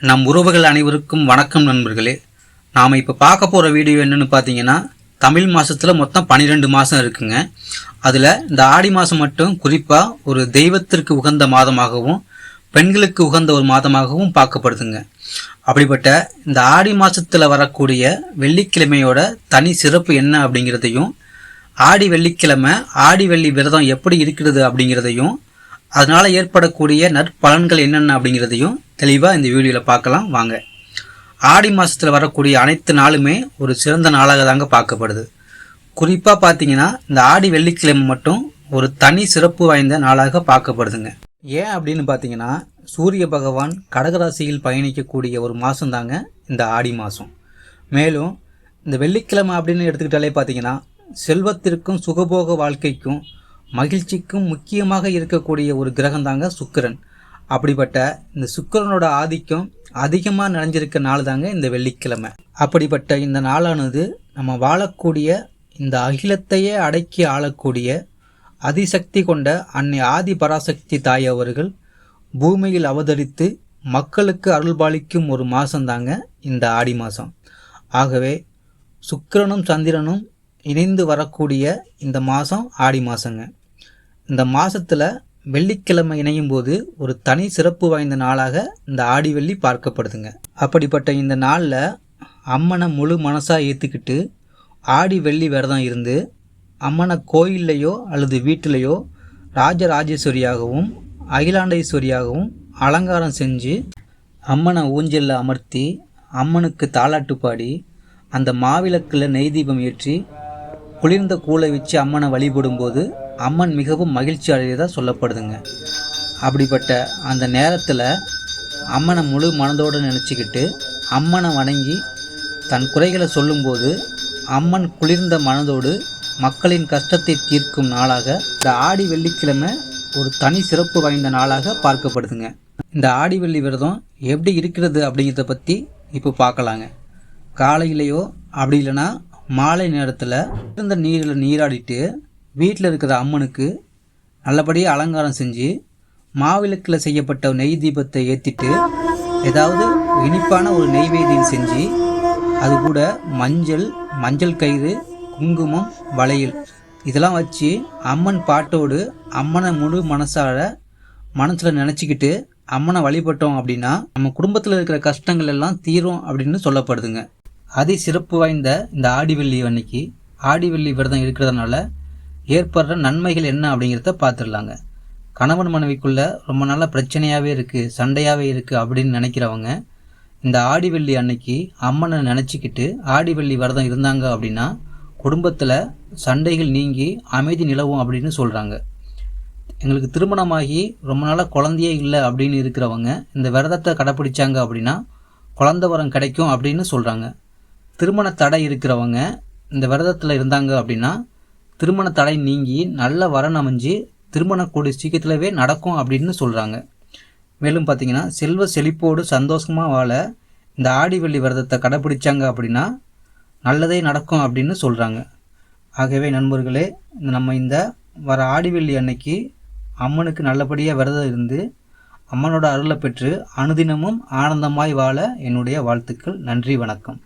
நம் உறவுகள் அனைவருக்கும் வணக்கம் நண்பர்களே. நாம் இப்போ பார்க்க போகிற வீடியோ என்னென்னு பார்த்தீங்கன்னா, தமிழ் மாதத்தில் மொத்தம் 12 மாதம் இருக்குங்க. அதில் இந்த ஆடி மாதம் மட்டும் குறிப்பாக ஒரு தெய்வத்திற்கு உகந்த மாதமாகவும் பெண்களுக்கு உகந்த ஒரு மாதமாகவும் பார்க்கப்படுதுங்க. அப்படிப்பட்ட இந்த ஆடி மாதத்தில் வரக்கூடிய வெள்ளிக்கிழமையோட தனி சிறப்பு என்ன அப்படிங்கிறதையும், ஆடி வெள்ளிக்கிழமை ஆடி வெள்ளி விரதம் எப்படி இருக்கிறது அப்படிங்கிறதையும், அதனால் ஏற்படக்கூடிய நற்பலன்கள் என்னென்ன அப்படிங்கிறதையும் தெளிவாக இந்த வீடியோவில் பார்க்கலாம் வாங்க. ஆடி மாதத்தில் வரக்கூடிய அனைத்து நாளுமே ஒரு சிறந்த நாளாக தாங்க பார்க்கப்படுது. குறிப்பாக பார்த்தீங்கன்னா இந்த ஆடி வெள்ளிக்கிழமை மட்டும் ஒரு தனி சிறப்பு வாய்ந்த நாளாக பார்க்கப்படுதுங்க. ஏன் அப்படின்னு பார்த்தீங்கன்னா, சூரிய பகவான் கடகராசியில் பயணிக்கக்கூடிய ஒரு மாதம் தாங்க இந்த ஆடி மாதம். மேலும் இந்த வெள்ளிக்கிழமை அப்படின்னு எடுத்துக்கிட்டாலே பார்த்தீங்கன்னா, செல்வத்திற்கும் சுகபோக வாழ்க்கைக்கும் மகிழ்ச்சிக்கும் முக்கியமாக இருக்கக்கூடிய ஒரு கிரகம் தாங்க சுக்கிரன். அப்படிப்பட்ட இந்த சுக்கிரனோட ஆதிக்கம் அதிகமாக நிறைஞ்சிருக்க நாள் தாங்க இந்த வெள்ளிக்கிழமை. அப்படிப்பட்ட இந்த நாளானது நம்ம வாழக்கூடிய இந்த அகிலத்தையே அடக்கி ஆளக்கூடிய அதிசக்தி கொண்ட அன்னை ஆதி பராசக்தி தாய் அவர்கள் பூமியில் அவதரித்து மக்களுக்கு அருள்பாலிக்கும் ஒரு மாதம் தாங்க இந்த ஆடி மாதம். ஆகவே சுக்கிரனும் சந்திரனும் இணைந்து வரக்கூடிய இந்த மாதம் ஆடி மாதங்க. இந்த மாதத்தில் வெள்ளிக்கிழமை இணையும் போது ஒரு தனி சிறப்பு வாய்ந்த நாளாக இந்த ஆடி வெள்ளி பார்க்கப்படுதுங்க. அப்படிப்பட்ட இந்த நாளில் அம்மனை முழு மனசாக ஏற்றுக்கிட்டு ஆடி வெள்ளி விரதம் இருந்து அம்மனை கோயில்லையோ அல்லது வீட்டிலையோ ராஜராஜேஸ்வரியாகவும் அகிலாண்டேஸ்வரியாகவும் அலங்காரம் செஞ்சு அம்மனை ஊஞ்சலில் அமர்த்தி அம்மனுக்கு தாலாட்டு பாடி அந்த மாவிளக்கில் நெய் தீபம் ஏற்றி குளிர்ந்த கூளை வச்சு அம்மனை வழிபடும்போது அம்மன் மிகவும் மகிழ்ச்சி அடையதாக சொல்லப்படுதுங்க. அப்படிப்பட்ட அந்த நேரத்தில் அம்மனை முழு மனதோடு நினச்சிக்கிட்டு அம்மனை வணங்கி தன் குறைகளை சொல்லும்போது அம்மன் குளிர்ந்த மனதோடு மக்களின் கஷ்டத்தை தீர்க்கும் நாளாக இந்த ஆடி வெள்ளிக்கிழமை ஒரு தனி சிறப்பு வாய்ந்த நாளாக பார்க்கப்படுதுங்க. இந்த ஆடி வெள்ளி விரதம் எப்படி இருக்கிறது அப்படிங்கிறத பற்றி இப்போ பார்க்கலாங்க. காலையிலையோ அப்படி இல்லைன்னா மாலை நேரத்தில் இருந்த நீரில் நீராடிட்டு வீட்டில் இருக்கிற அம்மனுக்கு நல்லபடியாக அலங்காரம் செஞ்சு மாவிளக்கில் செய்யப்பட்ட நெய் தீபத்தை ஏற்றிட்டு ஏதாவது இனிப்பான ஒரு நெய்வேத்தியம் செஞ்சு அது கூட மஞ்சள் கயிறு, குங்குமம், வளையல் இதெல்லாம் வச்சு அம்மன் பாட்டோடு அம்மனை முழு மனசில் நினச்சிக்கிட்டு அம்மனை வழிபட்டோம் அப்படின்னா நம்ம குடும்பத்தில் இருக்கிற கஷ்டங்கள் எல்லாம் தீரும் அப்படின்னு சொல்லப்படுதுங்க. அதி சிறப்பு வாய்ந்த இந்த ஆடி வெள்ளி அன்னைக்கு ஆடி வெள்ளி விரதம் இருக்கிறதுனால ஏற்படுற நன்மைகள் என்ன அப்படிங்கிறத பார்த்துடலாங்க. கணவன் மனைவிக்குள்ள ரொம்ப நாளாக பிரச்சனையாகவே இருக்குது, சண்டையாகவே இருக்குது அப்படின்னு நினைக்கிறவங்க இந்த ஆடி வெள்ளி அன்னைக்கு அம்மனை நினச்சிக்கிட்டு ஆடி வெள்ளி விரதம் இருந்தாங்க அப்படின்னா குடும்பத்தில் சண்டைகள் நீங்கி அமைதி நிலவும் அப்படின்னு சொல்கிறாங்க. எங்களுக்கு திருமணமாகி ரொம்ப நாளாக குழந்தையே இல்லை அப்படின்னு இருக்கிறவங்க இந்த விரதத்தை கடைப்பிடிச்சாங்க அப்படின்னா குழந்தை வரம் கிடைக்கும் அப்படின்னு சொல்கிறாங்க. திருமண தடை இருக்கிறவங்க இந்த விரதத்தில் இருந்தாங்க அப்படின்னா திருமண தடை நீங்கி நல்ல வரன் அமைஞ்சு திருமண கூடிய சீக்கிரத்திலவே நடக்கும் அப்படின்னு சொல்கிறாங்க. மேலும் பார்த்திங்கன்னா செல்வ செழிப்போடு சந்தோஷமாக வாழ இந்த ஆடி வெள்ளி விரதத்தை கடைப்பிடிச்சாங்க அப்படின்னா நல்லதே நடக்கும் அப்படின்னு சொல்கிறாங்க. ஆகவே நண்பர்களே, நம்ம இந்த வர ஆடி வெள்ளி அன்னைக்கு அம்மனுக்கு நல்லபடியாக விரதம் இருந்து அம்மனோட அருளை பெற்று அனுதினமும் ஆனந்தமாய் வாழ என்னுடைய வாழ்த்துக்கள். நன்றி, வணக்கம்.